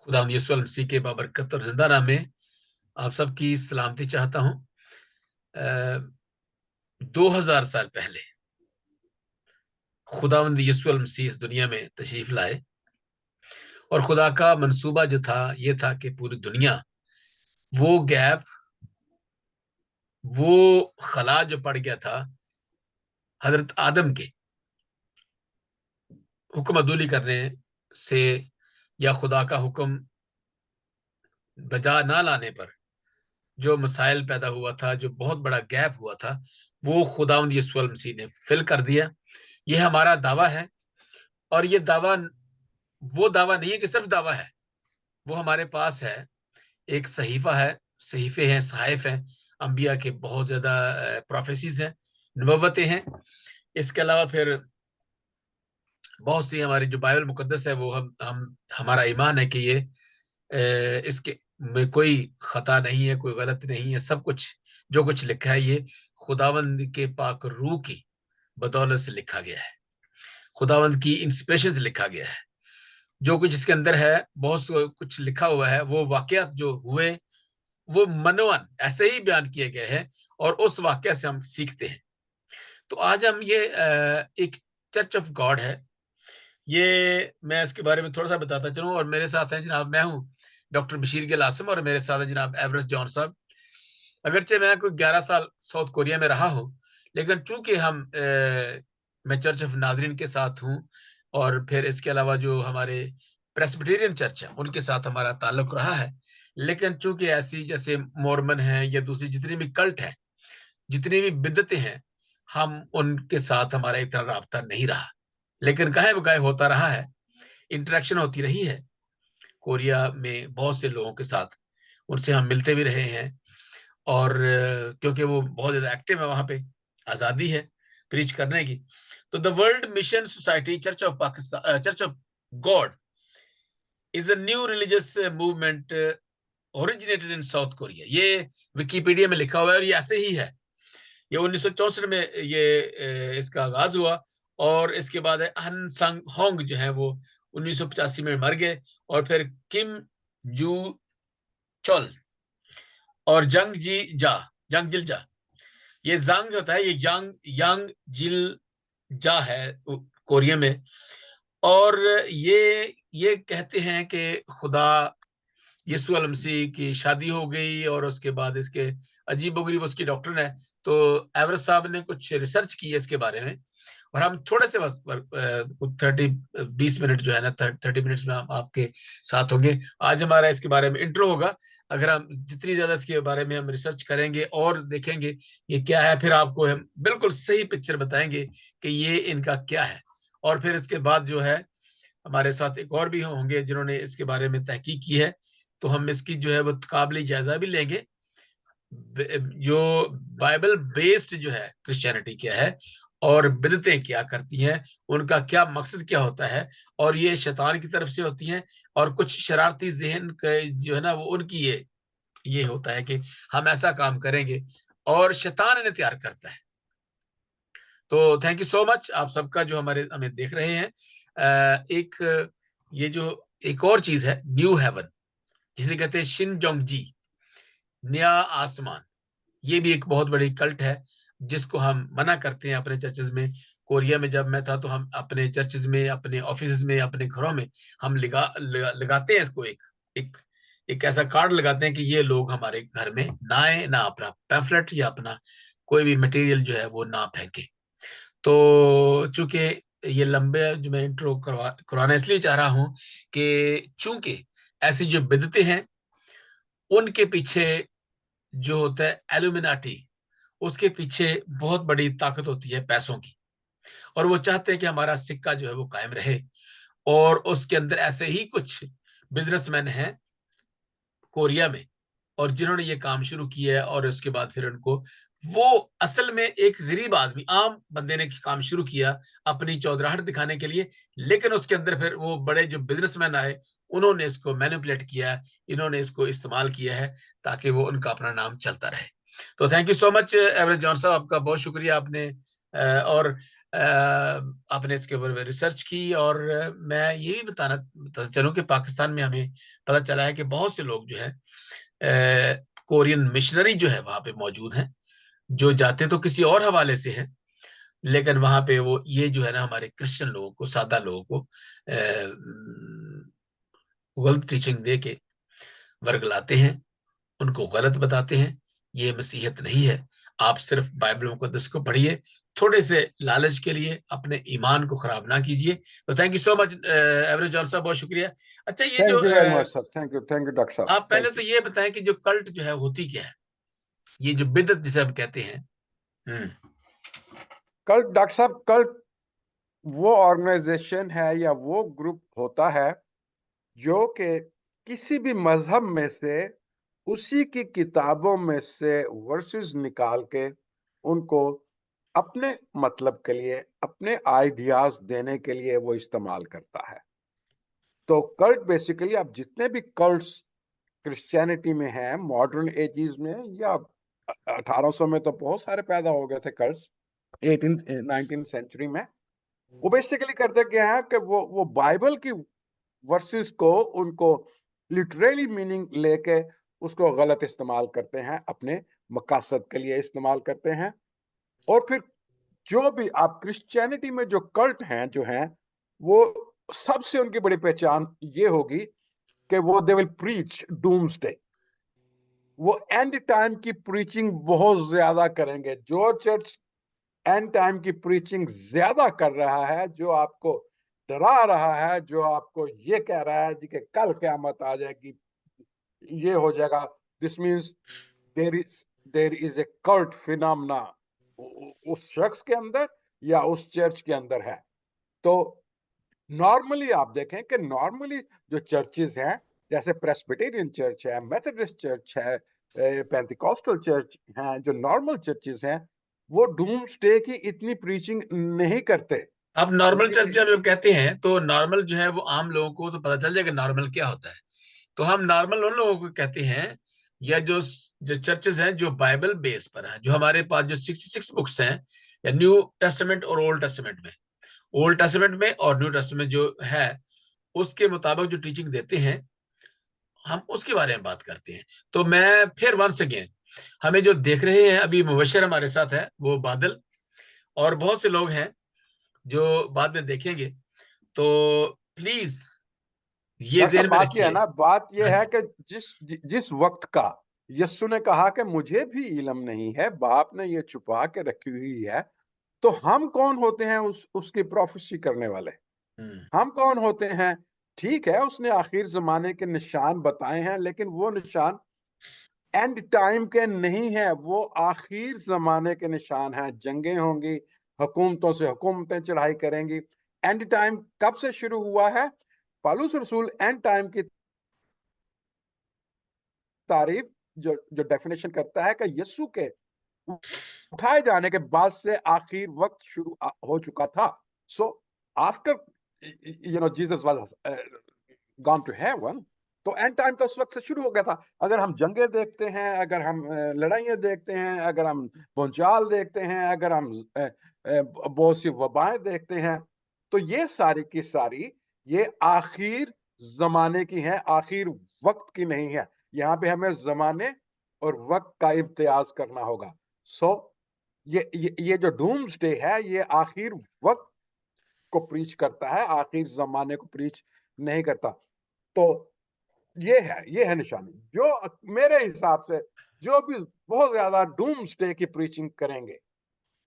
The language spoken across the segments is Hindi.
खुदावंद यीशु मसीह के बाबरकत और जिंदा नाम में आप सबकी सलामती चाहता हूं। 2000 साल पहले खुदावंद यीशु मसीह इस दुनिया में तशरीफ लाए और खुदा का मंसूबा जो था ये था कि पूरी दुनिया वो गैप, वो खला जो पड़ गया था हजरत आदम के हुक्म अदूली करने से या खुदा का हुक्म बजा ना लाने पर जो मसाइल पैदा हुआ था, जो बहुत बड़ा गैप हुआ था, वो खुदावंद यीशु मसीह ने फिल कर दिया। ये हमारा दावा है और ये दावा वो दावा नहीं है कि सिर्फ दावा है, वो हमारे पास है। एक सहीफा है, सहीफे हैं, सहाइफ हैं, अंबिया के बहुत ज्यादा प्रोफेसीज हैं, नबुव्वतें हैं। इसके अलावा फिर बहुत सी हमारी जो बाइबल मुकद्दस है वो हम हमारा ईमान है कि ये इसके में कोई खता नहीं है, कोई गलत नहीं है। सब कुछ जो कुछ लिखा है ये खुदावंद के पाक रूह की बदौलत से लिखा गया है, खुदावंद की इंस्पिरेशन से लिखा गया है। जो कुछ इसके अंदर है, बहुत कुछ लिखा हुआ है, वो वाकयात जो हुए वो मनोवन ऐसे ही बयान किए गए हैं और उस वाकया से हम सीखते हैं। तो आज हम ये एक चर्च ऑफ गॉड है, ये मैं इसके बारे में थोड़ा सा बताता चलूं। और मेरे साथ हैं जनाब, मैं हूं डॉक्टर बशीर गिल आसिम और मेरे साथ है जनाब एवरेस्ट जॉन साहब। अगरचे मैं कोई 11 साल साउथ कोरिया में रहा हूं, लेकिन चूंकि मैं चर्च ऑफ नाजरीन के साथ हूं और फिर इसके अलावा जो हमारे प्रेस्बिटेरियन चर्च है उनके साथ हमारा ताल्लुक रहा है। लेकिन चूंकि ऐसी जैसे मोरमन है या दूसरी जितनी भी कल्ट है, जितनी भी बिदतें हैं, हम उनके साथ हमारा इतना राब्ता नहीं रहा। लेकिन गाहे बगाहे होता रहा है, इंटरेक्शन होती रही है कोरिया में बहुत से लोगों के साथ, उनसे हम मिलते भी रहे हैं। और क्योंकि वो बहुत ज्यादा एक्टिव है वहां पे, आजादी है प्रीच करने की। तो the world mission society church of Pakistan, church of God is a new religious movement originated in south Korea. ये विकिपीडिया में लिखा हुआ है और ये ऐसे ही है। ये 1964 में ये इसका आगाज हुआ और इसके बाद हन संग होंग जो है वो 1985 में मर गए। और फिर किम जू चोल और जंग जिल जा, ये जंग होता है, ये यांग यांग जिल जा है कोरिया में। और ये कहते हैं कि खुदा यीशु अल मसीह की शादी हो गई और उसके बाद इसके अजीबोगरीब उसकी डॉक्टर है। तो एवरेस्ट साहब ने कुछ रिसर्च की है इसके बारे में और हम थोड़े से बस 20 मिनट जो है ना, 30 मिनट्स में हम आपके साथ होंगे। आज हमारा इसके बारे में इंट्रो होगा। अगर हम जितनी ज्यादा इसके बारे में हम रिसर्च करेंगे और देखेंगे ये क्या है, फिर आपको हम बिल्कुल सही पिक्चर बताएंगे कि ये इनका क्या है। और फिर इसके बाद जो है हमारे साथ एक और भी होंगे जिन्होंने इसके बारे में तहकीक की है, तो हम इसकी जो है वो काबिल जायजा भी लेंगे। जो बाइबल बेस्ड जो है क्रिश्चियनिटी क्या है और बिदतें क्या करती हैं, उनका क्या मकसद क्या होता है, और ये शैतान की तरफ से होती हैं और कुछ शरारती जहन के जो है ना वो उनकी ये होता है कि हम ऐसा काम करेंगे और शैतान इन्हें तैयार करता है। तो थैंक यू सो मच आप सबका जो हमें देख रहे हैं। एक ये जो एक और चीज है न्यू हेवन, जिसे कहते हैं शिनजोंग जी, नया आसमान, ये भी एक बहुत बड़ी कल्ट है जिसको हम मना करते हैं अपने चर्चेज में। कोरिया में जब मैं था तो हम अपने चर्चेज में, अपने ऑफिस में, अपने घरों में हम लगाते हैं इसको, एक एक ऐसा कार्ड लगाते हैं कि ये लोग हमारे घर में ना आए, ना अपना पैम्फलेट या अपना कोई भी मटेरियल जो है वो ना फेंके। तो चूंकि ये लंबे जो मैं इंट्रो करवाना इसलिए चाह रहा हूं कि चूंकि ऐसी जो बिदतें हैं उनके पीछे जो होता है एल्यूमिनाटी, उसके पीछे बहुत बड़ी ताकत होती है पैसों की। और वो चाहते हैं कि हमारा सिक्का जो है वो कायम रहे। और उसके अंदर ऐसे ही कुछ बिजनेसमैन हैं कोरिया में और जिन्होंने ये काम शुरू किया है। और उसके बाद फिर उनको वो असल में एक गरीब आदमी, आम बंदे ने काम शुरू किया अपनी चौधराहट दिखाने के लिए, लेकिन उसके अंदर फिर वो बड़े जो बिजनेसमैन आए उन्होंने इसको मैनिपुलेट किया है, इन्होंने इसको इस्तेमाल किया है ताकि वो उनका अपना नाम चलता रहे। तो thank you so much average John साहब, आपका बहुत शुक्रिया, आपने और आपने इसके ऊपर रिसर्च की, और मैं ये भी बताना चलूं कि पाकिस्तान में हमें पता चला है कि बहुत से लोग जो है कोरियन मिशनरी जो है वहां पे मौजूद हैं, जो जाते तो किसी और हवाले से हैं, लेकिन वहां पे वो ये जो है ना हमारे क्रिश्चियन लोगों को, सादा लोगों को गलत टीचिंग दे के वर्गलाते हैं, उनको गलत बताते हैं। ये मसीहत नहीं है। आप सिर्फ बाइबल मुकद्दस को पढ़िए, थोड़े से लालच के लिए अपने ईमान को खराब ना कीजिए। तो thank you so much average John साहब, बहुत शुक्रिया। अच्छा, ये जो thank you very much sir, thank you doctor साहब। आप पहले तो ये बताएं कि जो कल्ट जो है होती क्या है, ये जो बिदत जिसे हम कहते हैं। कल्ट डॉक्टर साहब, कल्ट वो ऑर्गेनाइजेशन है या वो ग्रुप होता है जो कि किसी भी मजहब में से उसी की किताबों में से वर्सेस निकाल के उनको अपने मतलब के लिए, अपने आइडियाज देने के लिए वो इस्तेमाल करता है। तो कल्ट बेसिकली, आप जितने भी कल्ट्स क्रिश्चियनिटी में हैं मॉडर्न एजेस में, या 1800 में तो बहुत सारे पैदा हो गए थे कल्ट्स, 19th सेंचुरी में, वो बेसिकली करते क्या है कि वो बाइबल की वर्सेस को उनको लिटरली मीनिंग लेके उसको गलत इस्तेमाल करते हैं, अपने मकासद के लिए इस्तेमाल करते हैं। और फिर जो भी आप क्रिश्चियनिटी में जो कल्ट हैं जो हैं, वो सबसे उनकी बड़ी पहचान ये होगी कि वो दे विल प्रीच डूम्सडे। वो एंड टाइम की प्रीचिंग बहुत ज्यादा करेंगे। जो चर्च एंड टाइम की प्रीचिंग ज्यादा कर रहा है, जो आपको डरा रहा है, जो आपको ये कह रहा है कि कल क़यामत आ जाएगी, ये हो जाएगा, this means there is a cult phenomena उस शख्स के अंदर या उस चर्च के अंदर है। तो नॉर्मली आप देखें कि नॉर्मली जो चर्चेज हैं, जैसे प्रेस्बिटेरियन चर्च है, मेथोडिस्ट चर्च है, पेंटिकॉस्टल चर्च हैं, जो नॉर्मल चर्चेज हैं, वो डूम्सडे की इतनी प्रीचिंग नहीं करते। अब नॉर्मल चर्च उनकी जब कहते हैं तो नॉर्मल जो है वो आम लोगों को तो पता चल जाएगा नॉर्मल क्या होता है। तो हम नॉर्मल उन लोगों को कहते हैं, या जो जो चर्चेज हैं जो बाइबल बेस पर हैं, जो हमारे पास जो 66 बुक्स हैं, या न्यू टेस्टामेंट और ओल्ड टेस्टामेंट में, ओल्ड टेस्टामेंट में और न्यू टेस्टामेंट जो है उसके मुताबिक जो टीचिंग देते हैं, हम उसके बारे में बात करते हैं। तो मैं फिर वंस अगेन, हमें जो देख रहे हैं अभी मुबशर हमारे साथ है, वो बादल, और बहुत से लोग हैं जो बाद में देखेंगे। तो प्लीज ये डॉक्टर साहब, जेहन में बात यह है रखिए। ना, बात यह हाँ है जी। कि जिस वक्त का यीशु ने कहा कि मुझे भी इल्म नहीं है, बाप ने ये छुपा के रखी हुई है, तो हम कौन होते हैं उसकी प्रोफेसी करने वाले? हम्म। हम कौन होते हैं? ठीक है, उसने आखिर जमाने के निशान बताए हैं, लेकिन वो निशान एंड टाइम के नहीं है, वो आखिर जमाने के निशान हैं। जंगें होंगी, हुकूमतों से हुकूमतें चढ़ाई करेंगी। एंड टाइम कब से शुरू हुआ है? पौलुस रसूल एंड टाइम की तारीफ जो जो डेफिनेशन करता है कि यीशु के उठाए जाने के बाद से आखिर वक्त शुरू हो चुका था। So after Jesus was gone to heaven, तो एंड टाइम तो उस वक्त से शुरू हो गया था। अगर हम जंगे देखते हैं, अगर हम लड़ाइयाँ देखते हैं, अगर हम भूचाल देखते हैं, अगर हम बहुत सी वबाएं देखते हैं, तो ये सारी की सारी ये आखिर जमाने की हैं, आखिर वक्त की नहीं है। यहाँ पे हमें जमाने और वक्त का इम्तियाज करना होगा। सो ये जो डूम्सडे है, ये आखिर वक्त को प्रीच करता है, आखिर जमाने को प्रीच नहीं करता। तो ये है निशानी। जो मेरे हिसाब से जो भी बहुत ज्यादा डूम्सडे की प्रीचिंग करेंगे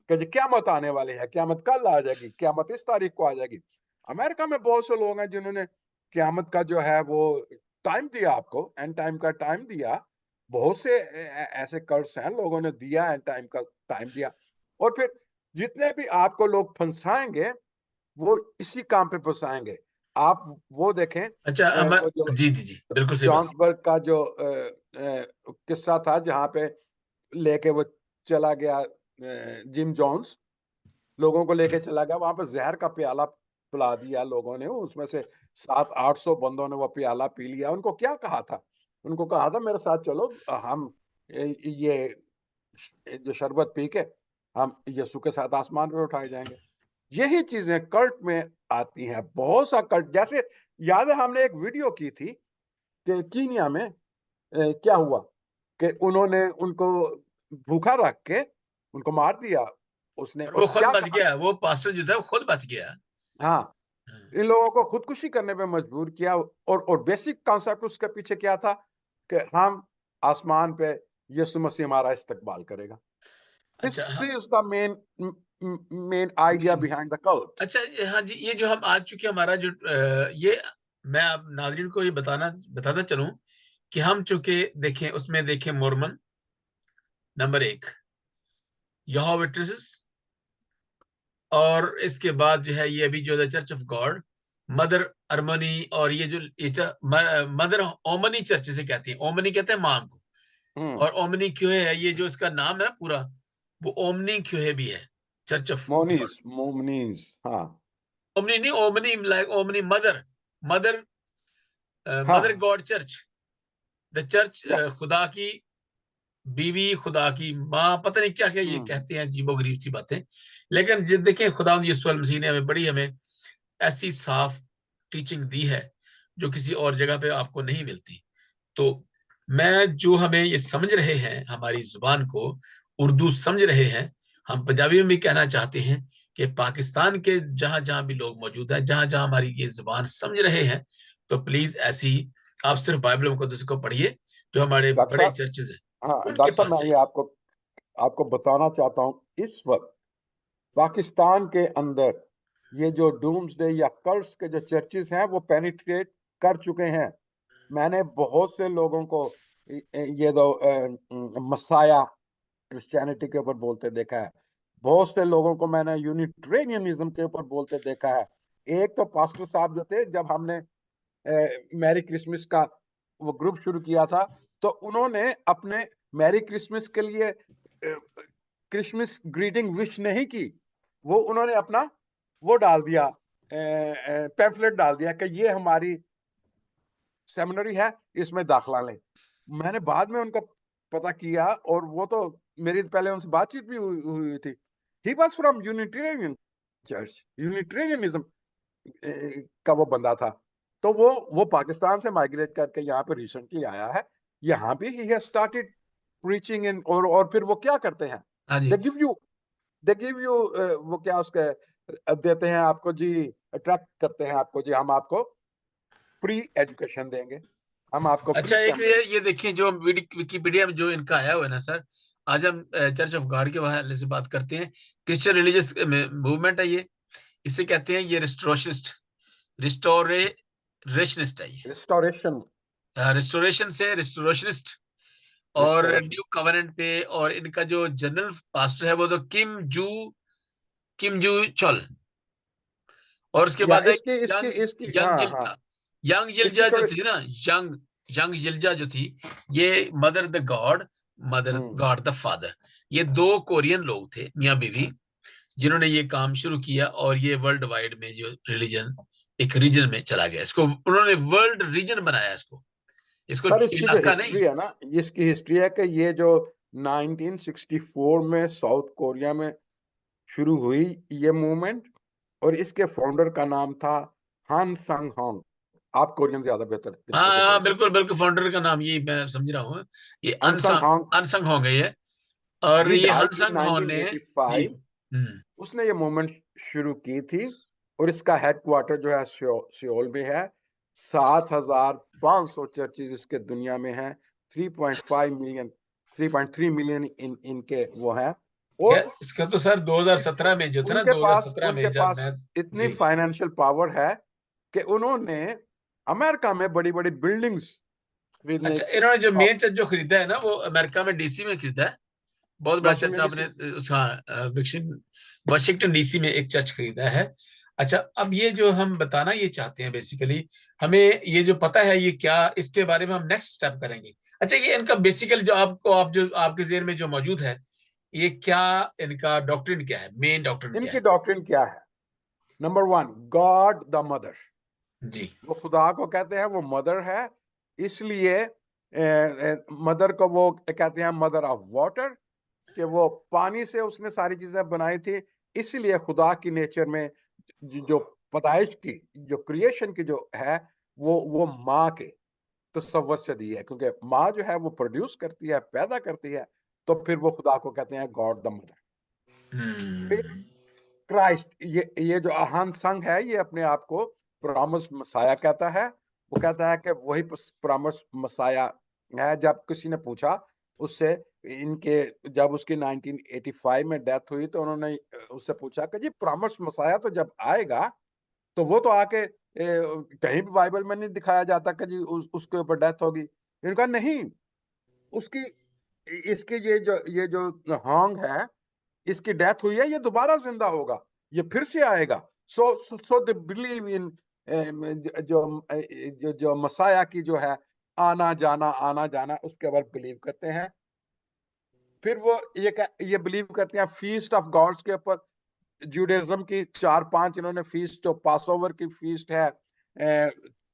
कि जी क़यामत आने वाली है, क़यामत कल आ जाएगी, क़यामत इस तारीख को आ जाएगी। अमेरिका में बहुत से लोग हैं जिन्होंने क़यामत का जो है वो टाइम दिया, आपको एंड टाइम का टाइम दिया। बहुत से ऐसे कर्स हैं, लोगों ने दिया, एंड टाइम का टाइम दिया। और फिर जितने भी आपको लोग फंसाएंगे, वो इसी काम पे फंसाएंगे। आप वो देखें, अच्छा, वो जो जी जी जी, बिल्कुल सही बात। जॉन्सबर्ग का जो किस्सा था, जहां पे लेके वो चला गया, जिम जोन्स लोगों को लेके चला गया, वहां पे जहर का प्याला पिला दिया लोगों ने, उसमें से 700-800 बंदों ने वो प्याला पी लिया। उनको क्या कहा था? उनको कहा था मेरे साथ चलो, हम ये जो शरबत पी के हम यीशु के साथ आसमान पे उठाए जाएंगे। यही चीजें कल्ट में आती हैं, बहुत सा कल्ट। जैसे याद है हमने एक वीडियो की थी कि कीनिया में क्या हुआ कि उन्होंने उनको भूखा रख के उनको मार दिया उसने, और वो और खुद क्या बच कहा। गया, वो पास्टर जो था वो खुद बच गया। हाँ, हाँ। इन लोगों को खुदकुशी करने पे मजबूर किया। और बेसिक कॉन्सेप्ट उसके पीछे क्या था कि हम आसमान पे यीशु मसीह हमारा इस्तकबाल करेगा। दिस अच्छा हाँ। Is the main idea behind the cult. अच्छा हाँ जी, ये जो हम आज चूंकि हमारा जो ये मैं अब नाजरीन को ये बताता चलूं कि हम चूंकि देखें, उसमें देखें मोरमन नंबर 1, यहोवा विटनेसेस, और इसके बाद जो है ये अभी जो है चर्च ऑफ गॉड, मदर अर्मनी, और ये जो मदर ओमनी चर्च से कहती है, ओमनी कहते हैं मां को, और ओमनी क्यों है, ये जो इसका नाम है ना पूरा, वो ओमनी क्यों है भी है, चर्च ऑफ गॉड। मोमनीज, हाँ ओमनी नहीं, omni like omni mother, mother mother हाँ, गॉड चर्च, द चर्च, या खुदा की बीवी, खुदा की माँ, पता नहीं क्या क्या ये हम्म कहते हैं, अजीबो गरीब सी बातें। लेकिन जिस देखें खुदा यीशु मसीह ने हमें ऐसी साफ टीचिंग दी है जो किसी और जगह पे आपको नहीं मिलती। तो मैं जो हमें ये समझ रहे हैं, हमारी जुबान को उर्दू समझ रहे हैं, हम पंजाबी में भी कहना चाहते हैं कि पाकिस्तान के जहां जहां भी लोग मौजूद हैं, जहां जहां हमारी ये जुबान समझ रहे हैं, तो प्लीज ऐसी आप सिर्फ बाइबल मुकद्दस को पढ़िए, जो हमारे डॉक्टर बड़े साहब, चर्चेज हैं हाँ उनके डॉक्टर साहब, पास मैं जाइए। ये आपको आपको बताना चाहता हूँ इस वक्त पाकिस्तान के अंदर ये जो डूम्सडे या कल्ट्स के जो चर्चेस हैं वो पेनिट्रेट कर चुके हैं। मैंने बहुत से लोगों को ये दो मसाया क्रिश्चियनिटी के ऊपर बोलते देखा है। बहुत से लोगों को मैंने यूनिट्रेनियनिज्म के ऊपर बोलते देखा है। एक तो पास्टर साहब जो थे, जब हमने मैरी क्रिसमस का वो ग्रुप शुरू किया था, तो उन्होंने अपने मैरी क्रिसमस के लिए क्रिसमस ग्रीटिंग विश नहीं की। वो उन्होंने अपना वो डाल दिया, पैम्फलेट डाल दिया कि ये हमारी सेमिनरी है, इसमें दाखला लें। मैंने बाद में उनका पता किया, और वो तो मेरी पहले उनसे बातचीत भी हुई थी। He was from Unitarian church, Unitarianism का वो बंदा था। तो वो पाकिस्तान से माइग्रेट करके यहाँ पे रिसेंटली आया है। यहाँ भी he has started preaching in, और फिर वो क्या करते हैं, हाँ जी। They give you they give you वो क्या उसके देते हैं आपको जी, अट्रैक्ट करते हैं आपको जी, हम आपको फ्री एजुकेशन देंगे, हम आपको अच्छा फ्री एक सेमिनरी। ये देखिए जो विकिपीडिया में जो इनका आया हुआ है ना सर, आज हम चर्च ऑफ गॉड के हवाले से बात करते हैं। क्रिश्चियन रिलीजियस मूवमेंट है ये, इसे कहते हैं ये रिस्टोरेशनिस्ट है ये, रिस्टोरेशन, रिस्टोरेशन से रिस्टोरेशनिस्ट, और रिस्टोरेशन। न्यू कवेनेंट पे, और इनका जो जनरल पास्टर है वो तो किम जू चोल, और उसके या बाद है इसकी इसकी यंग इसकी यंग हाँ हाँ, जिल्जा, यंग इसकी जिल्जा जो थोड़ी थी ना, यंग यंग जिल्जा जो थी, ये mother the God, mother hmm God the father, ये दो कोरियन लोग थे मियाँ बीवी, जिन्होंने ये काम शुरू किया, और ये वर्ल्ड वाइड में जो रिलीजन एक रीजन में चला गया, इसको उन्होंने वर्ल्ड रीजन बनाया, इसको इसको सर, इसकी जो इलाका नहीं। हिस्ट्री है ना, इसकी हिस्ट्री है कि ये जो 1964 में साउथ कोरिया में शुरू हुई ये मूवमेंट, और इसके फाउंडर का नाम था हान संग होंग। आप कोरियन ज्यादा बेहतर हाँ तरीके से बोल हाँ सकते बिल्कुल बिल्कुल, फाउंडर का नाम ये मैं समझ रहा हूँ, ये हैं। हान संग होंग, अनसंग हो गई है, और ही ये डाइड इन हनसंग हो ने जी। 1985। उसने ये मूवमेंट शुरू की थी, और इसका हेडक्वार्टर जो है सियोल में है। 7,500 चर्चेज इसके दुनिया में हैं। 3.5 मिलियन, 3.3 मिलियन इनके वो हैं। और इसका तो सर 2017 में जो था ना, उनके पास 2017 उनके में जब पास मैं इतनी जी। फाइनेंशियल पावर है कि उन्होंने अमेरिका में बड़ी बड़ी बिल्डिंग्स खरीदने अच्छा इन्होंने जो का। मेन चर्च जो खरीदा है ना, वो अमेरिका में डीसी में खरीदा है, बहुत बड़ा चर्च वाशिंगटन आपने डीसी। उसका वाशिंगटन डीसी में एक चर्च खरीदा है। अच्छा अब ये जो हम बताना ये चाहते हैं बेसिकली, हमें ये जो पता है ये क्या, इसके बारे में हम नेक्स्ट स्टेप करेंगे। अच्छा ये इनका बेसिकल जो आपको आप जो आपके जेहन में जो मौजूद है, ये क्या इनका डॉक्ट्रिन क्या है, मेन डॉक्ट्रिन क्या इनकी है? डॉक्ट्रिन क्या है? Number one, God the mother. जी। वो खुदा को कहते हैं वो मदर है, इसलिए मदर को वो कहते हैं मदर ऑफ वाटर, कि वो पानी से उसने सारी चीजें बनाई थी, इसलिए खुदा की नेचर में जो पैदाइश की, जो क्रिएशन की जो है, वो माँ के तसव्वुर से दी है, क्योंकि माँ जो है वो प्रोड्यूस करती है, पैदा करती है, तो फिर वो खुदा को कहते हैं गॉड द मदर। फिर हम्म। क्राइस्ट, ये जो अहान संघ है, ये अपने आप को प्रॉमिस मसाया कहता है। वो कहता है कि वही प्रॉमिस मसाया है। जब किसी ने पूछा उससे, इनके जब उसकी 1985 में डेथ हुई, तो उन्होंने उससे पूछा कि जी प्रॉमिस मसाया तो जब आएगा तो वो तो आके कहीं भी बाइबल में नहीं दिखाया जाता कि जी उसके ऊपर डेथ होगी। इनका नहीं, उसकी इसकी ये जो हांग है, इसकी डेथ हुई है, ये दोबारा जिंदा होगा, ये फिर से आएगा। सो दे बिलीव इन जो मसाया की जो है आना जाना, उसके ऊपर बिलीव करते हैं। फिर वो ये बिलीव करते हैं फीस्ट ऑफ गॉड्स के ऊपर। जूडाइज्म की 4-5 इन्होंने फीस्ट, जो पास ओवर की फीस्ट है,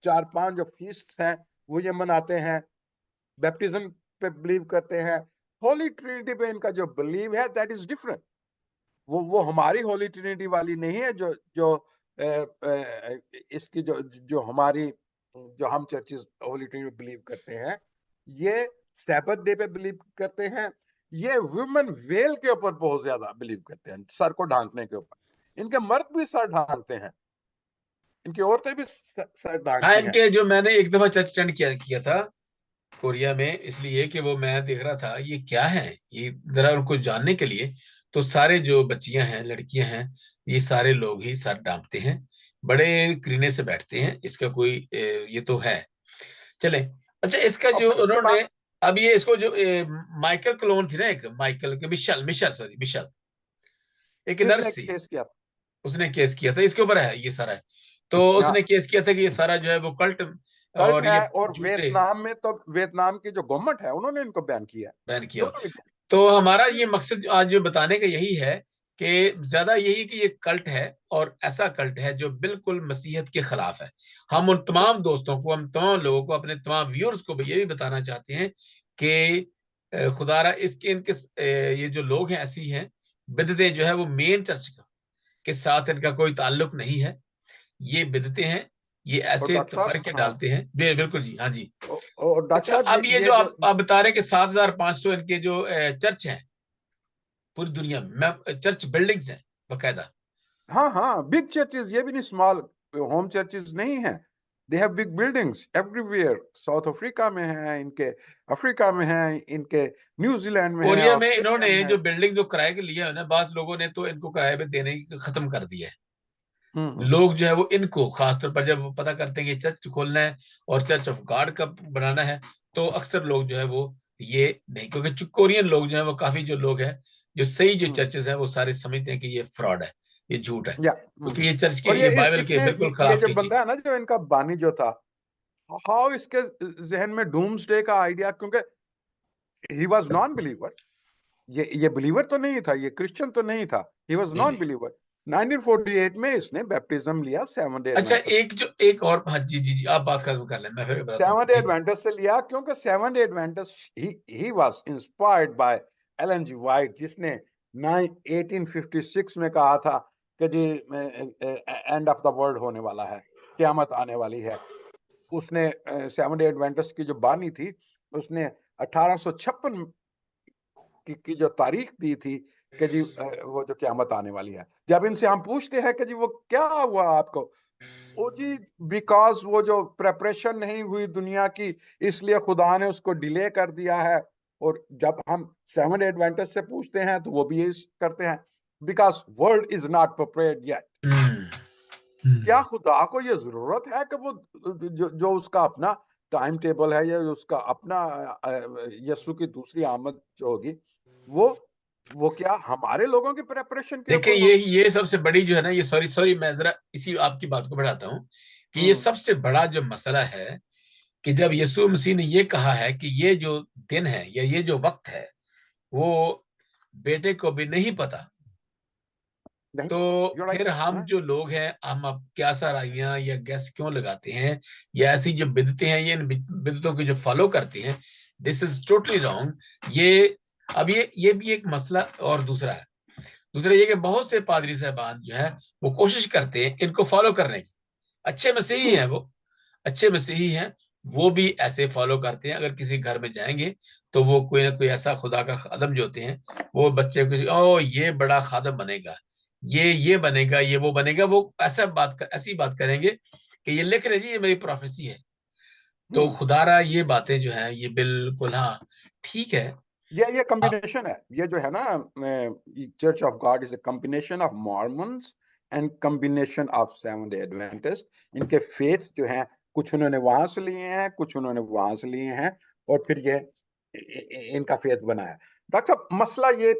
4-5 जो फीस्ट हैं वो ये मनाते हैं। बैप्टिज्म पे बिलीव करते हैं। होली ट्रिनिटी पे इनका जो बिलीव है दैट इज डिफरेंट। वो हमारी होली ट्रिनिटी वाली नहीं है, जो जो इसकी जो हमारी, जो हम चर्चेस होली ट्रिनिटी बिलीव करते हैं, ये सैबथ डे पे बिलीव करते हैं। ये वुमेन वेल के ऊपर बहुत ज्यादा बिलीव करते हैं, सर को ढांकने के ऊपर। इनके मर्द भी सर ढांकते हैं, इनकी औरतें भी सर हाँ, ढांकती हैं। इनके जो मैंने एक दफा चर्च अटेंड किया किया था कोरिया में, इसलिए कि वो मैं देख रहा था ये क्या है, ये जरा उनको जानने के लिए। तो सारे जो बच्चियां हैं, लड़कियां हैं, ये सारे लोग ही सर ढांकते हैं, बड़े करीने से बैठते हैं। इसका कोई ये तो है। चले। अच्छा, इसका और जो फिर उसके उन्होंने, बाद अब ये इसको जो माइकल क्लोन थी ना, एक माइकल के मिशल मिशल सॉरी मिशल, एक किसने नर्स थी, केस किया? उसने केस किया था इसके ऊपर, है ये सारा है। तो उसने हाँ, केस किया था कि ये सारा जो है वो कल्ट कल्ट और है। ये और झूठे वियतनाम में तो वियतनाम की जो गवर्नमेंट है उन्होंने इनको बैन किया है। बैन किया। दोनों ने तो हमारा ये मकसद आज जो बताने का यही है कि ज्यादा यही कि ये कल्ट है, और ऐसा कल्ट है जो बिल्कुल मसीहत के खिलाफ है। हम उन तमाम दोस्तों को, हम तमाम लोगों को, अपने तमाम व्यूअर्स को भी ये भी बताना चाहते हैं कि खुदारा इसके इनके ये जो लोग हैं ऐसी हैं, बिदतें जो है वो मेन चर्च के साथ इनका कोई ताल्लुक नहीं है। ये बिदतें हैं, ये और ऐसे डॉक्टर साहब, तफरके हाँ, डालते हैं। बिल्कुल जी, हाँ जी। और डॉक्टर अच्छा, साहब, अब ये ये जो जो आप बता रहे हैं कि 7,500 इनके जो चर्च हैं पूरी दुनिया में, चर्च बिल्डिंग्स हैं बकायदा। हाँ हाँ, बिग चर्चेज, ये भी नहीं स्मॉल होम चर्चेज नहीं है। They have big buildings everywhere. South Africa में है इनके, अफ्रीका में है इनके, न्यूजीलैंड में है, कोरिया में ऑस्ट्रेलिया इन्होंने में है। जो बिल्डिंग जो किराए के लिए है ना, बास लोगों ने तो इनको किराए पे देने ही खत्म कर दिया है। हम्म। लोग जो है वो इनको खासतौर पर जब पता करते हैं कि चर्च खोलना है और चर्च ऑफ गॉड का बनाना है, तो अक्सर लोग जो है वो ये नहीं, क्योंकि कोरियन लोग जो है वो काफी जो लोग हैं, जो सही जो हम्म, चर्चेज हैं, वो सारे समझते हैं कि ये फ्रॉड है, ये झूठ है, या क्योंकि ये चर्च के, और ये ये बाइबल के इसने बिल्कुल ये खिलाफ जो टीचिंग बंदा है। है ना, जो इनका बानी जो था, हाउ इसके जहन में डूम्सडे का आइडिया, क्योंकि ही वाज नॉन बिलीवर। ये बिलीवर तो नहीं था, ये क्रिश्चियन तो नहीं था, ही वाज नहीं नॉन नहीं। बिलीवर। 1948 में इसने बैप्टिज्म लिया सेवन डे अच्छा, एडवेंटिस्ट। एक जो एक और, हाँ जी जी जी, आप बात खत्म कर लें, मैं फिर बताता हूँ सेवन डे जी जी। एडवेंटिस्ट से लिया, क्योंकि सेवन डे एडवेंटिस्ट ही was inspired by Ellen G White, जिसने 1856 में कहा था कि जी एंड ऑफ द वर्ल्ड होने वाला है, क़यामत आने वाली है। उसने सेवन डे एडवेंटिस्ट की जो बानी थी, उसने 1856 की जो तारीख दी थी कि जी वो जो क़यामत आने वाली है। जब इनसे हम पूछते हैं कि जी वो क्या हुआ आपको, ओ जी, बिकॉज वो जो प्रेपरेशन नहीं हुई दुनिया की, इसलिए खुदा ने उसको डिले कर दिया है। और जब हम सेवन एडवेंटिस्ट से पूछते हैं तो वो भी यही करते हैं, because world is not prepared yet. Hmm. क्या हम्म। खुदा को ये जरूरत है कि वो जो उसका अपना टाइम टेबल है, या उसका अपना यीशु की दूसरी आमद जो होगी, वो वो क्या हमारे लोगों की प्रेपरेशन के देखिए, ऊपर होगी? ये सबसे बड़ी जो है ना, ये सॉरी सॉरी, मैं जरा इसी आपकी बात को बढ़ाता हूँ कि ये हम्म। सबसे बड़ा जो मसला है कि जब यीशु मसीह ने ये कहा है कि ये जो दिन है या ये जो वक्त है वो बेटे को भी नहीं पता, नहीं, तो यू फिर हम राइट। जो लोग हैं, हम अब क्या सराइयां या गैस क्यों लगाते हैं, या ऐसी जो बिदतें हैं, ये इन बिदतों की जो फॉलो करते हैं, दिस इज टोटली रॉन्ग। ये अब ये भी एक मसला और दूसरा है। दूसरा ये कि बहुत से पादरी साहबान जो है वो कोशिश करते हैं इनको फॉलो करने की, अच्छे मसीही हैं वो, अच्छे मसीही हैं, वो भी ऐसे फॉलो करते हैं। अगर किसी घर में जाएंगे तो वो कोई ना कोई ऐसा खुदा का खादम जो होते हैं, वो बच्चे को ओ ये बड़ा खादम बनेगा, ये बनेगा, ये वो बनेगा, वो ऐसी बात करेंगे कि ये लिख लीजिए ये मेरी प्रोफेसी है। तो हम्म खुदारा ये बातें जो है ये बिल्कुल, हाँ ठीक है। ये कॉम्बिनेशन है, ये जो है ना, church of God is a combination of Mormons and combination of seven day Adventist. इनके फेथ जो हैं, कुछ उन्होंने वहां से लिए हैं, कुछ उन्होंने वहां से लिए हैं, और फिर ये इनका फेथ बनाया। डॉक्टर साहब, मसला ये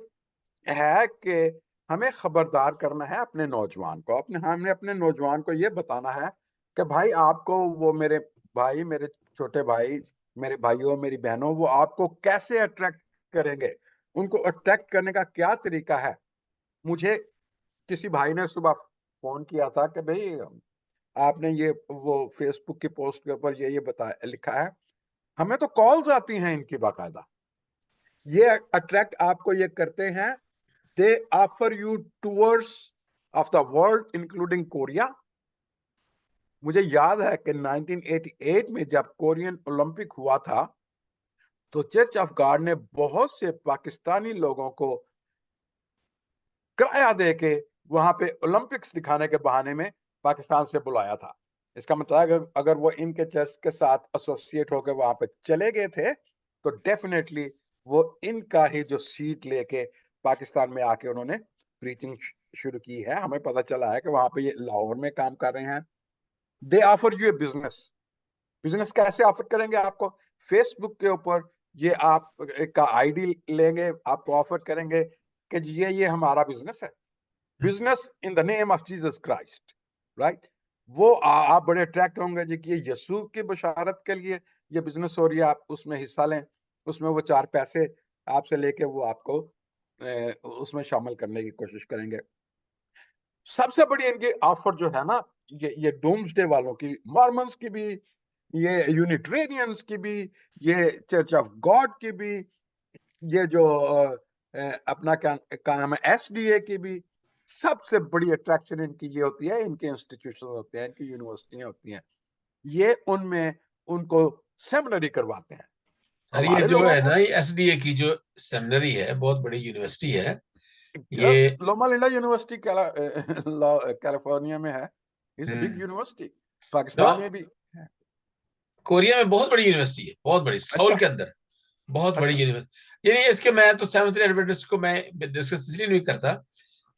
है कि हमें खबरदार करना है अपने नौजवान को, हमने अपने नौजवान को ये बताना है कि भाई आपको वो मेरे भाई, मेरे छोटे भाई, मेरे भाइयों, मेरी बहनों, वो आपको कैसे अट्रैक्ट करेंगे, उनको अट्रैक्ट करने का क्या तरीका है। मुझे किसी भाई ने सुबह फोन किया था कि भाई आपने ये वो फेसबुक की पोस्ट के ऊपर ये बताया, लिखा है। हमें तो कॉल्स आती हैं इनकी बाकायदा, ये अट्रैक्ट आपको ये करते हैं। दे offer you tours of the world including Korea. मुझे याद है कि 1988 में जब कोरियन ओलंपिक हुआ था, तो चर्च ऑफ गॉड ने बहुत से पाकिस्तानी लोगों को किराया दे के वहां पे ओलंपिक्स दिखाने के बहाने में पाकिस्तान से बुलाया था। इसका मतलब अगर वो इनके चर्च के साथ एसोसिएट होकर वहां पे चले गए थे, तो डेफिनेटली वो इनका ही जो सीट लेके पाकिस्तान में आके उन्होंने प्रीचिंग शुरू की है। हमें पता चला है कि वहां पे ये लाहौर में काम कर रहे हैं। दे offer U A business. Business कैसे ऑफर करेंगे आपको? फेसबुक के ऊपर ये आप का आईडी लेंगे, आपको ऑफर करेंगे कि ये हमारा बिजनेस है, business in the name of Jesus Christ, right. वो आप बड़े अट्रैक्ट होंगे जी कि ये यीशु की बशारत के लिए ये बिजनेस हो रही है, आप उसमें हिस्सा लें। उसमें वो 4 पैसे आपसे लेके वो आपको उसमें शामिल करने की कोशिश करेंगे। सबसे बड़ी इनकी ऑफर जो है ना, ये डोम्सडे वालों की, मॉर्मन्स की भी, ये यूनिटेरियंस की भी, ये चर्च ऑफ गॉड की भी, ये जो अपना क्या नाम है, एसडीए की भी, सबसे बड़ी अट्रैक्शन इनकी ये होती है, इनके इंस्टीट्यूशन होते हैं, इनकी यूनिवर्सिटियां होती हैं, ये उनमें उनको सेमिनरी करवाते हैं। सर ये हमारे जो लोगों है को ना, ये एसडीए की जो सेमिनरी है, बहुत बड़ी यूनिवर्सिटी है ये। लोमा लिंडा यूनिवर्सिटी कैलिफोर्निया में है। It's big hmm. University, no, Pakistan में भी है। कोरिया में बहुत बड़ी यूनिवर्सिटी है, बहुत बड़ी, अच्छा, सऊल के अंदर बहुत बड़ी अच्छा। यूनिवर्सिटी। यानी इसके मैं तो सेवंथ एडवेंटिस्ट को मैं डिस्कस इसलिए नहीं करता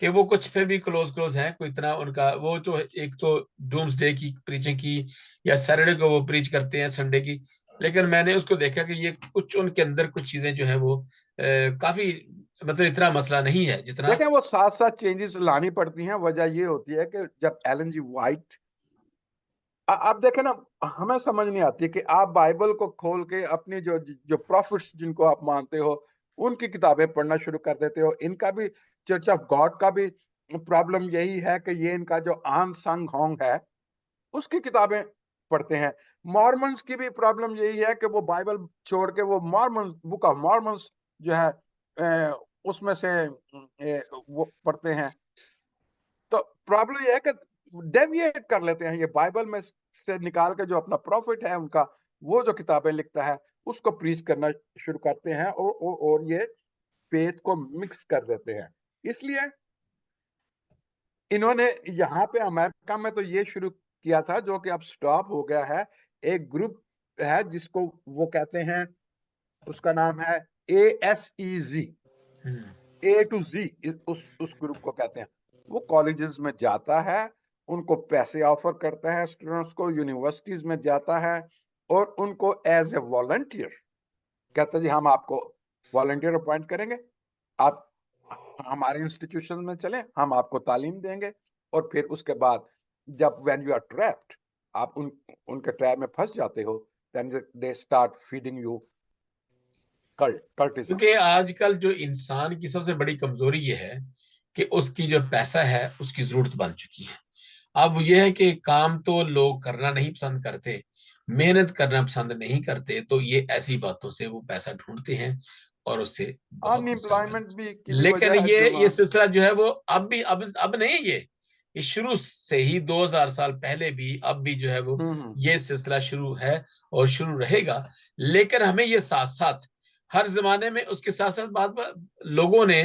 कि वो कुछ फिर भी क्लोज क्लोज हैं, कोई इतना उनका वो तो, एक तो डूम्स डे की प्रीचिंग की, या सैटरडे को वो प्रीच करते हैं, संडे की। लेकिन मैंने उसको देखा कि ये कुछ उनके अंदर कुछ चीजें जो है वो काफी, मतलब इतना मसला नहीं है जितना। देखें, वो साथ साथ चेंजेस लानी पड़ती हैं। वजह ये होती है कि जब एलन जी वाइट, आप देखें ना, हमें समझ नहीं आती कि आप बाइबल को खोल के अपनी जो जो प्रॉफिट्स जिनको आप मानते हो, उनकी किताबें पढ़ना शुरू कर देते हो। इनका भी, चर्च ऑफ गॉड का भी प्रॉब्लम यही है कि ये इनका जो आन संग होंग है, उसकी किताबें पढ़ते हैं। मॉर्मन्स की भी प्रॉब्लम यही है कि वो बाइबल छोड़ के वो मॉर्मन्स, बुक ऑफ मॉर्मन्स जो है, उसमें से वो पढ़ते हैं। तो प्रॉब्लम ये है कि डेविएट कर लेते हैं, ये बाइबल में से निकाल के जो अपना प्रॉफिट है उनका, वो जो किताबें लिखता है उसको प्रीच करना शुरू करते हैं, और ये फेथ को मिक्स कर देते हैं। इसलिए इन्होंने यहाँ पे अमेरिका में तो ये शुरू किया था, जो कि अब स्टॉप हो गया है। एक ग्रुप है जिसको वो कहते हैं, उसका नाम है ASEZ, hmm. A to Z, उस ग्रुप को कहते हैं। वो कॉलेजेस में जाता है, उनको पैसे ऑफर करता है, स्टूडेंट्स को यूनिवर्सिटीज में जाता है, और उनको एज ए वॉलंटियर कहता है जी हम आपको वॉलंटियर अपॉइंट करेंगे, आप हमारे इंस्टीट्यूशन में चलें, हम आपको तालीम देंगे। और फिर उसके बाद जब व्हेन यू आर ट्रैप्ड, आप उनके ट्रैप में फंस जाते हो, then they start feeding you cultism. क्योंकि आजकल जो इंसान की सबसे बड़ी कमजोरी ये है कि उसकी जो पैसा है उसकी जरूरत बन चुकी है। अब यह है कि काम तो लोग करना नहीं पसंद करते, मेहनत करना पसंद नहीं करते, तो ये ऐसी बातों से वो पैसा ढूंढते हैं, और उससे बहुत नुकसान अनएम्प्लॉयमेंट मिला। भी की भी लेकिन वजह है जो ये सिलसिला जो है वो अब भी, अब नहीं, ये शुरू से ही 2000 साल पहले भी, अब भी जो है वो हम्म ये सिलसिला शुरू है और शुरू रहेगा। लेकिन हमें ये साथ साथ हर जमाने में उसके साथ साथ लोगों ने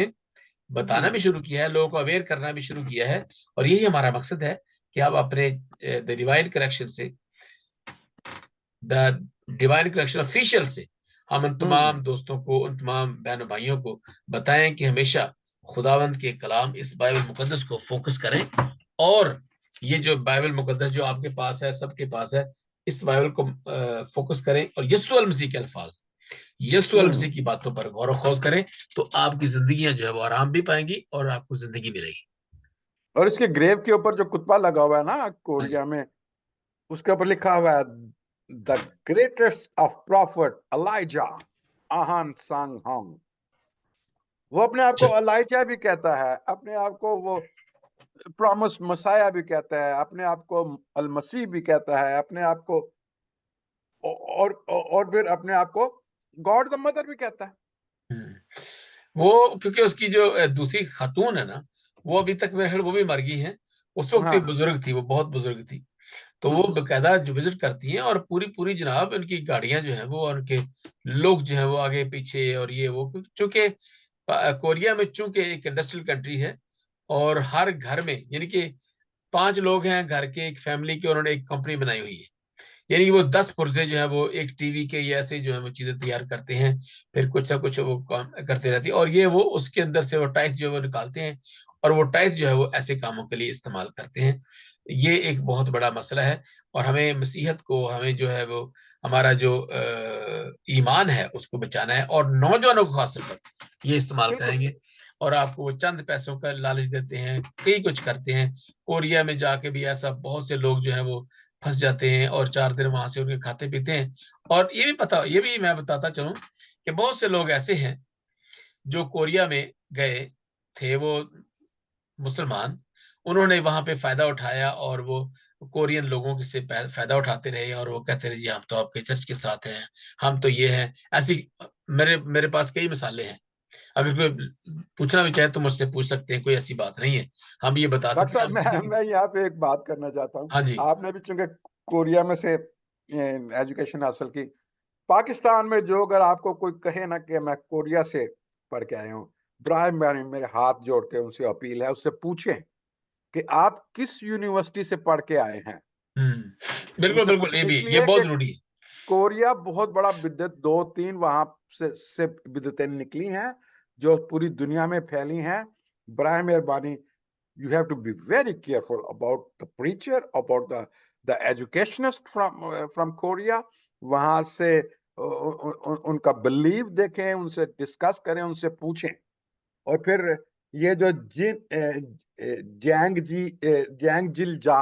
बताना भी हम्म शुरू किया है, लोगों को अवेयर करना भी शुरू किया है। और यही हमारा मकसद है कि आप अपने द डिवाइन करेक्शन से, द डिवाइन कलेक्शन ऑफिशियल से हम उन हम्म तमाम दोस्तों को, उन तमाम बहनों भाइयों को बताएं कि हमेशा खुदावंद के कलाम, इस बाइबल मुकद्दस को फोकस करें। और ये जो बाइबल मुकद्दस जो आपके पास है, सबके पास है, इस बाइबल को फोकस करें और यीशु अल मसीह के अल्फाज, यीशु अल मसीह हम्म की बातों पर गौर व खौज करें, तो आपकी जिंदगियां जो है वो आराम भी पाएंगी और आपको जिंदगी मिलेगी। और इसके ग्रेव के ऊपर जो कुतबा लगा हुआ है ना हाँ जी। कोरिया में, उसके ऊपर लिखा हुआ है the greatest of prophet Elijah Ahn Sahng Hong. वो अपने आप को एलाइजा भी कहता है, अपने आप को वो प्रॉमिस मसाया भी कहता है, अपने आप को अल मसीह भी कहता है, अपने आप को और फिर अपने आप को गॉड द मदर भी कहता है। हम्म। वो क्योंकि उसकी जो दूसरी खातून है ना, वो अभी तक मेरे ख्याल वो भी मर गई है। उस वक्त भी हाँ बुजुर्ग थी, वो बहुत बुजुर्ग थी। तो वो हम्म बकायदा जो विजिट करती हैं, और पूरी पूरी जनाब उनकी गाड़ियां जो है वो, उनके लोग जो है वो आगे पीछे, और ये वो चूंकि कोरिया में चूंकि एक इंडस्ट्रियल कंट्री है, और हर घर में यानी कि 5 लोग हैं घर के, एक फैमिली के, उन्होंने एक कंपनी बनाई हुई है। यानी कि वो 10 पुर्जे जो है वो एक टीवी के ये ऐसे जो है वो चीजें तैयार करते हैं, फिर कुछ ना कुछ वो काम करते रहती है, और ये वो उसके अंदर से वो टैक्स जो है वो निकालते हैं, और वो टैक्स जो है वो ऐसे कामों के लिए इस्तेमाल करते हैं। ये एक बहुत बड़ा मसला है। और हमें मसीहत को, हमें जो है वो हमारा जो ईमान है उसको बचाना है, और नौजवानों को खासतौर पर ये इस्तेमाल बिल्कुल। करेंगे। और आपको वो चंद पैसों का लालच देते हैं, कई कुछ करते हैं। कोरिया में जाके भी ऐसा बहुत से लोग जो है वो फंस जाते हैं, और 4 दिन वहां से उनके खाते पीते हैं। और ये भी मैं बताता चलूं कि बहुत से लोग ऐसे हैं जो कोरिया में गए थे, वो मुसलमान, उन्होंने वहां पे फायदा उठाया, और वो कोरियन लोगों के से फायदा उठाते रहे, और वो कहते रहे जी हम तो आपके चर्च के साथ हैं, हम तो ये हैं, ऐसी मेरे मेरे पास कई मिसालें हैं। अगर कोई पूछना भी चाहे तो मुझसे पूछ सकते हैं, कोई ऐसी बात नहीं है। हम ये बता डॉक्टर सकते हैं, साहब, हम किसी मैं की। मैं यहाँ पे एक बात करना चाहता हूँ। हाँ जी। आपने भी चूंकि कोरिया में से एजुकेशन हासिल की, पाकिस्तान में जो अगर आपको कोई कहे ना कि मैं कोरिया से पढ़ के आया हूँ, ब्राय मेरे हाथ जोड़ के उनसे अपील है, उससे पूछें कि आप किस यूनिवर्सिटी से पढ़ के आए हैं। बिल्कुल उनसे बिल्कुल, पूछें, ये इसलिए बहुत कि जरूरी है। कोरिया बहुत बड़ा बिद्दत, 2-3 वहां से बिद्दतें निकली हैं जो पूरी दुनिया में फैली हैं। बराए मेहरबानी, you have to be very careful about the preacher, about the educationist from Korea. वहां से उनका बिलीव देखें, उनसे डिस्कस करें, उनसे पूछें। और फिर ये जो जैंग जिल जा,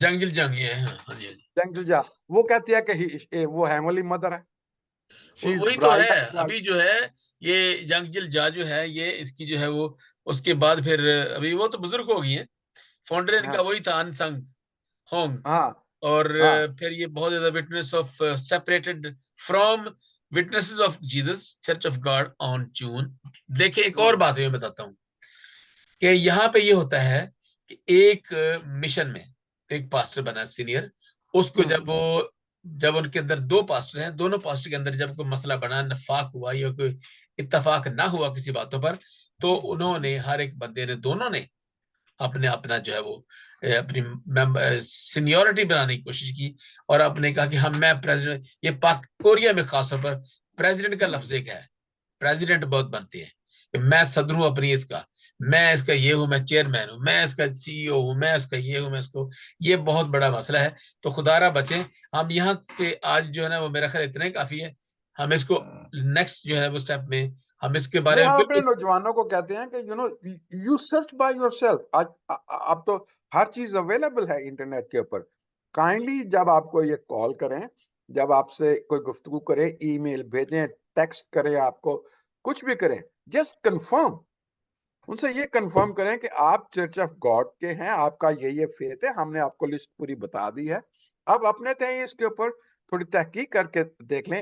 जंगिल जंग ये है, हाँ जी, हाँ जी। जैंग जिल जा, वो कहती है कि वो हेमली मदर है, शी इज वही तो है। ब्राइट ऑफ अभी क्राइस्ट। जो है ये जंगजिल जा जो है, ये इसकी जो है वो, उसके बाद फिर अभी वो तो बुजुर्ग हो गई है। फाउंडर इनका हाँ वही था, अनसंग होंग। हाँ और हाँ फिर ये बहुत ज्यादा witness of separated from witnesses of Jesus church of God on June. देखिए एक और हम्म बात मैं बताता हूँ कि यहाँ पे ये होता है कि एक मिशन में एक पास्टर बना सीनियर, उसको हम्म जब उनके अंदर 2 पास्टर हैं, दोनों पास्टर के अंदर जब कोई मसला बना, नफाक हुआ या कोई इत्तफाक ना हुआ किसी बातों पर, तो उन्होंने, हर एक बंदे ने, दोनों ने अपने अपना जो है वो अपनी सीनियोरिटी बनाने की कोशिश की, और आपने कहा कि हम, मैं प्रेसिडेंट, ये पाक कोरिया में खासतौर पर प्रेसिडेंट का लफ्ज एक है, प्रेसिडेंट बहुत बनते हैं कि मैं सदर हूं अपनी इसका, मैं इसका ये हूं, मैं चेयरमैन हूं, मैं इसका सीईओ हूं, मैं इसका ये हूं, मैं इसको, ये बहुत बड़ा मसला है। तो खुदारा बचे। हम यहाँ पे आज जो है ना वो मेरा ख्याल इतना ही काफी है। हम इसको नेक्स्ट जो है वो स्टेप में हम इसके नहीं, बारे में हम अपने बिल्कुल। नौजवानों को कहते हैं कि यू सर्च बाय योरसेल्फ। आज अब तो हर चीज अवेलेबल है इंटरनेट के ऊपर। काइंडली जब आपको ये कॉल करें, जब आपसे कोई गुफ्तगू करे, ईमेल भेजें, टेक्स्ट करें, आपको कुछ भी करें, जस्ट कंफर्म, उनसे ये कंफर्म करें कि आप चर्च ऑफ गॉड के हैं, आपका ये फेथ है, हमने आपको लिस्ट पूरी बता दी है। अब अपने थे इसके ऊपर, थोड़ी तहकीक करके देख लें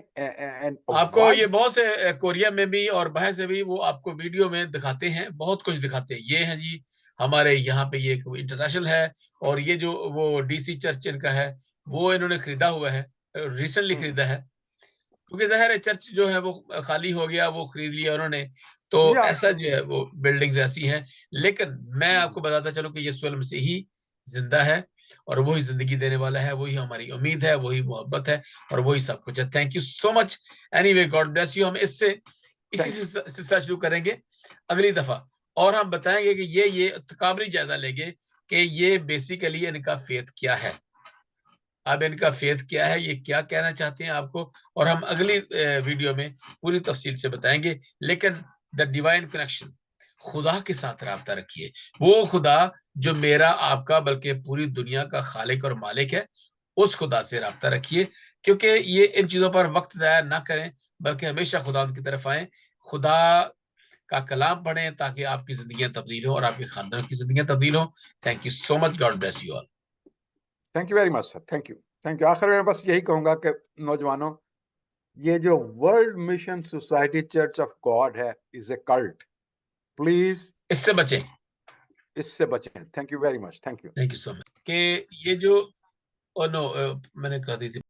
आपको ये बहुत से कोरिया में भी और बाहर से भी वो आपको वीडियो में दिखाते हैं, बहुत कुछ दिखाते हैं। ये है जी हमारे यहाँ पे ये इंटरनेशनल है, और ये जो वो डीसी चर्च इनका है वो इन्होंने खरीदा हुआ है, रिसेंटली खरीदा है, क्योंकि ज़ाहिर है चर्च जो है वो खाली हो गया, वो खरीद लिया उन्होंने, तो या ऐसा जो है वो बिल्डिंग्स ऐसी हैं। लेकिन मैं आपको बताता चलूं कि यीशु मसीह ही जिंदा है, और वही जिंदगी देने वाला है, वही हमारी उम्मीद है, वही मोहब्बत है, और वही सब कुछ है। Thank you so much. Anyway, God bless you. हम इसी सिलसिला शुरू करेंगे अगली दफा, और हम बताएंगे कि ये तकाबरी जायजा लेंगे कि ये बेसिकली इनका फेथ क्या है, अब इनका फेथ क्या है, ये क्या कहना चाहते हैं आपको, और हम अगली वीडियो में पूरी तफसील से बताएंगे। लेकिन द डिवाइन कनेक्शन, खुदा के साथ राब्ता रखिए, वो खुदा जो मेरा आपका बल्कि पूरी दुनिया का खालिक और मालिक है, उस खुदा से राब्ता रखिए, क्योंकि ये इन चीजों पर वक्त जाया ना करें, बल्कि हमेशा खुदा की तरफ आए, खुदा का कलाम पढ़ें, ताकि आपकी जिंदगियां तब्दील हो और आपके खानदान की जिंदगियां तब्दील हो। Thank you so much. God bless you all. Thank you very much sir, thank you. आखिर में बस यही कहूंगा कि नौजवानों, ये जो world mission society church of God है इज ए कल्ट, प्लीज इससे बचें। इससे बचें। Thank you very much, thank you. Thank you so much. कि ये जो, ओ नो, मैंने कह दी थी।